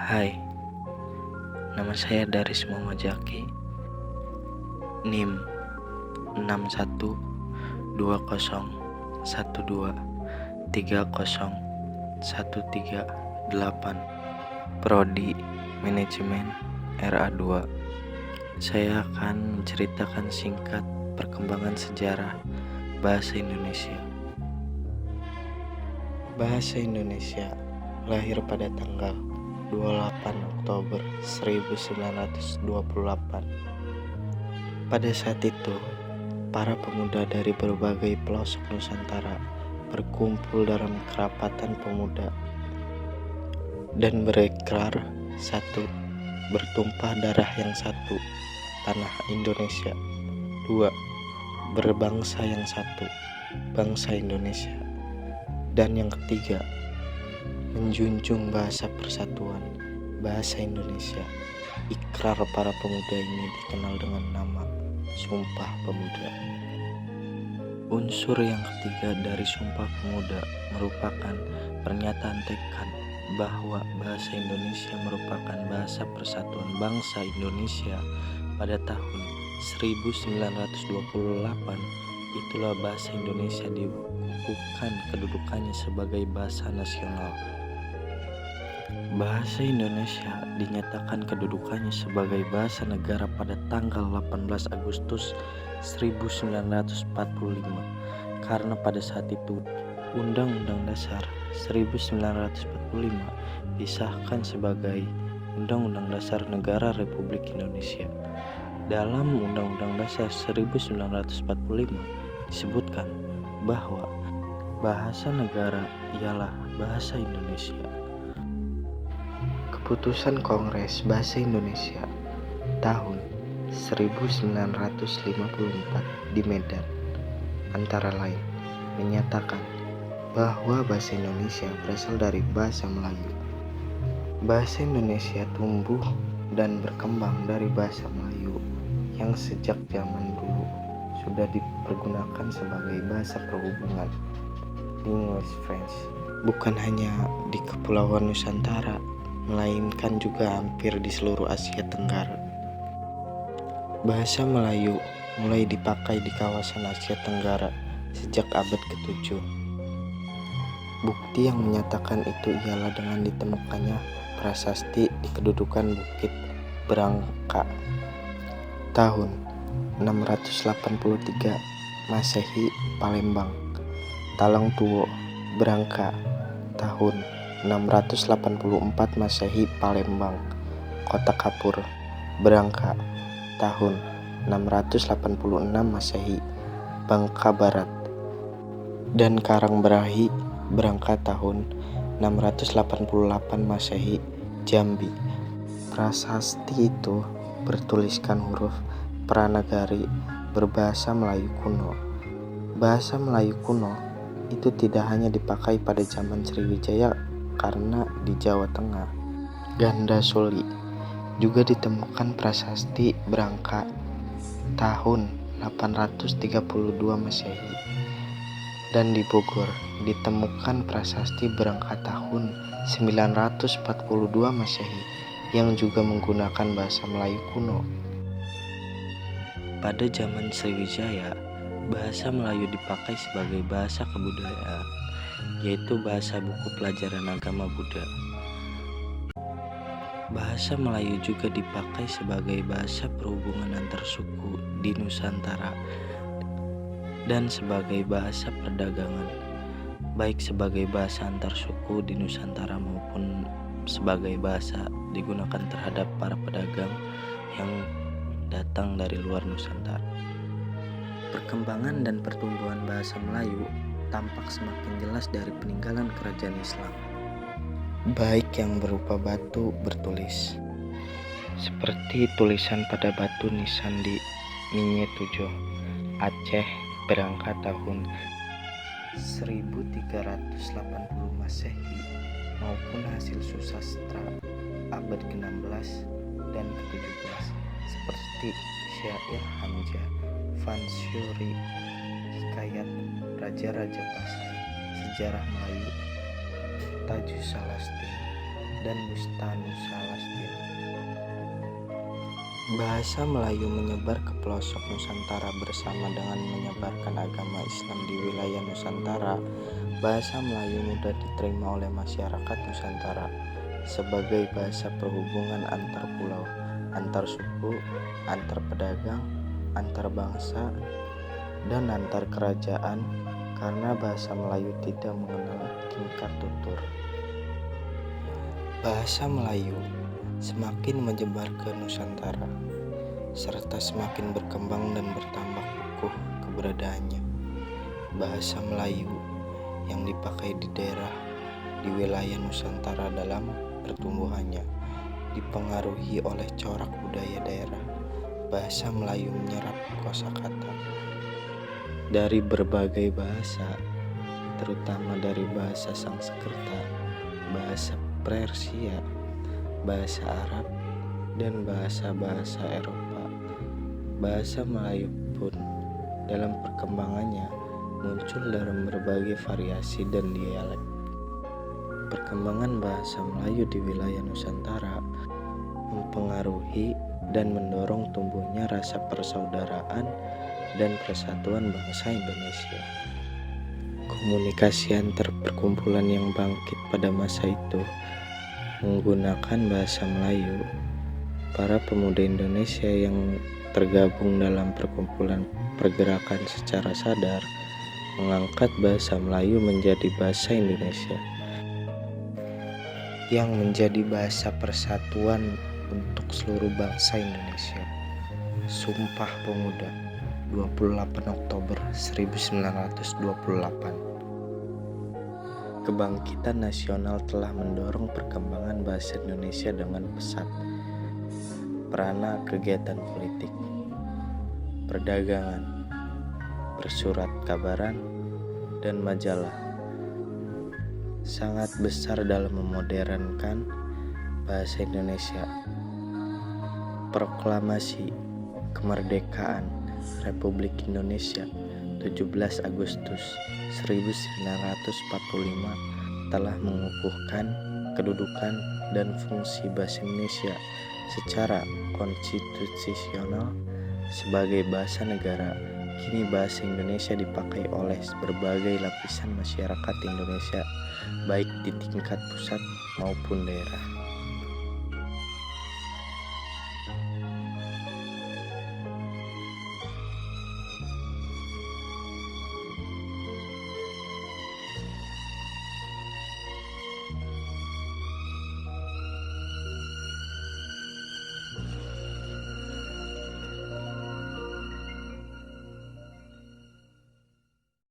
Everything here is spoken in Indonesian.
Hai, nama saya Daris Muhammad Zaki, NIM 612012301338, Prodi Manajemen RA2. Saya akan menceritakan singkat perkembangan sejarah bahasa Indonesia. Bahasa Indonesia lahir pada tanggal 28 Oktober 1928. Pada saat itu, para pemuda dari berbagai pelosok Nusantara berkumpul dalam kerapatan pemuda dan berikrar satu, bertumpah darah yang satu, tanah Indonesia. Dua, berbangsa yang satu, bangsa Indonesia. Dan yang ketiga, menjunjung bahasa persatuan, bahasa Indonesia. Ikrar para pemuda ini dikenal dengan nama Sumpah Pemuda. Unsur yang ketiga dari Sumpah Pemuda merupakan pernyataan tekad bahwa bahasa Indonesia merupakan bahasa persatuan bangsa Indonesia pada tahun 1928. Itulah bahasa Indonesia dikukuhkan kedudukannya sebagai bahasa nasional. Bahasa Indonesia dinyatakan kedudukannya sebagai bahasa negara pada tanggal 18 Agustus 1945 karena pada saat itu Undang-Undang Dasar 1945 disahkan sebagai Undang-Undang Dasar Negara Republik Indonesia. Dalam Undang-Undang Dasar 1945 disebutkan bahwa bahasa negara ialah bahasa Indonesia. Keputusan Kongres Bahasa Indonesia tahun 1954 di Medan antara lain menyatakan bahwa bahasa Indonesia berasal dari bahasa Melayu. Bahasa Indonesia tumbuh dan berkembang dari bahasa Melayu yang sejak zaman dulu sudah dipergunakan sebagai bahasa perhubungan, English French, bukan hanya di Kepulauan Nusantara, melainkan juga hampir di seluruh Asia Tenggara. Bahasa Melayu mulai dipakai di kawasan Asia Tenggara sejak abad ke-7. Bukti yang menyatakan itu ialah dengan ditemukannya prasasti di kedudukan Bukit Berangka tahun 683 Masehi Palembang, Talang Tuwo Berangka tahun 684 Masehi Palembang, Kota Kapur Berangka tahun 686 Masehi Bangka Barat, dan Karangberahi Berangka tahun 688 Masehi Jambi. Prasasti itu bertuliskan huruf Pranagari berbahasa Melayu kuno. Bahasa Melayu kuno itu tidak hanya dipakai pada zaman Sriwijaya karena di Jawa Tengah, Ganda Suli juga ditemukan prasasti Berangka tahun 832 Masehi, dan di Bogor ditemukan prasasti Berangka tahun 942 Masehi yang juga menggunakan bahasa Melayu kuno. Pada zaman Sriwijaya, bahasa Melayu dipakai sebagai bahasa kebudayaan, yaitu bahasa buku pelajaran agama Buddha. Bahasa Melayu juga dipakai sebagai bahasa perhubungan antar suku di Nusantara dan sebagai bahasa perdagangan, baik sebagai bahasa antar suku di Nusantara maupun sebagai bahasa digunakan terhadap para pedagang yang datang dari luar Nusantara. Perkembangan dan pertumbuhan bahasa Melayu tampak semakin jelas dari peninggalan kerajaan Islam, baik yang berupa batu bertulis, seperti tulisan pada batu nisan di Minye Tujuh, Aceh, Berangka tahun 1380 Masehi, maupun hasil susastra abad ke-16 dan ke-17 seperti syair Hamzah, Fansuri, Hikayat Raja-Raja Pasai, Sejarah Melayu, Tajus Salastin, dan Bustanusa Lastin. Bahasa Melayu menyebar ke pelosok Nusantara bersama dengan menyebarkan agama Islam di wilayah Nusantara. Bahasa Melayu mudah diterima oleh masyarakat Nusantara sebagai bahasa perhubungan antar pulau, antar suku, antar pedagang, antar bangsa, dan antar kerajaan karena bahasa Melayu tidak mengenal tingkat tutur. Bahasa Melayu semakin menyebar ke Nusantara, serta semakin berkembang dan bertambah kukuh keberadaannya. Bahasa Melayu yang dipakai di wilayah Nusantara dalam pertumbuhannya dipengaruhi oleh corak budaya daerah. Bahasa Melayu menyerap kosakata dari berbagai bahasa, terutama dari bahasa Sanskerta, bahasa Persia, bahasa Arab, dan bahasa-bahasa Eropa. Bahasa Melayu pun dalam perkembangannya muncul dalam berbagai variasi dan dialek. Perkembangan bahasa Melayu di wilayah Nusantara mempengaruhi dan mendorong tumbuhnya rasa persaudaraan dan persatuan bangsa Indonesia. Komunikasi antar perkumpulan yang bangkit pada masa itu menggunakan bahasa Melayu. Para pemuda Indonesia yang tergabung dalam perkumpulan pergerakan secara sadar mengangkat bahasa Melayu menjadi bahasa Indonesia yang menjadi bahasa persatuan untuk seluruh bangsa Indonesia. Sumpah Pemuda 28 Oktober 1928. Kebangkitan nasional telah mendorong perkembangan bahasa Indonesia dengan pesat. Perana kegiatan politik, perdagangan, bersurat kabaran, dan majalah sangat besar dalam memodernkan bahasa Indonesia. Proklamasi Kemerdekaan Republik Indonesia 17 Agustus 1945 telah mengukuhkan kedudukan dan fungsi bahasa Indonesia secara konstitusional sebagai bahasa negara. Kini bahasa Indonesia dipakai oleh berbagai lapisan masyarakat Indonesia, baik di tingkat pusat maupun daerah.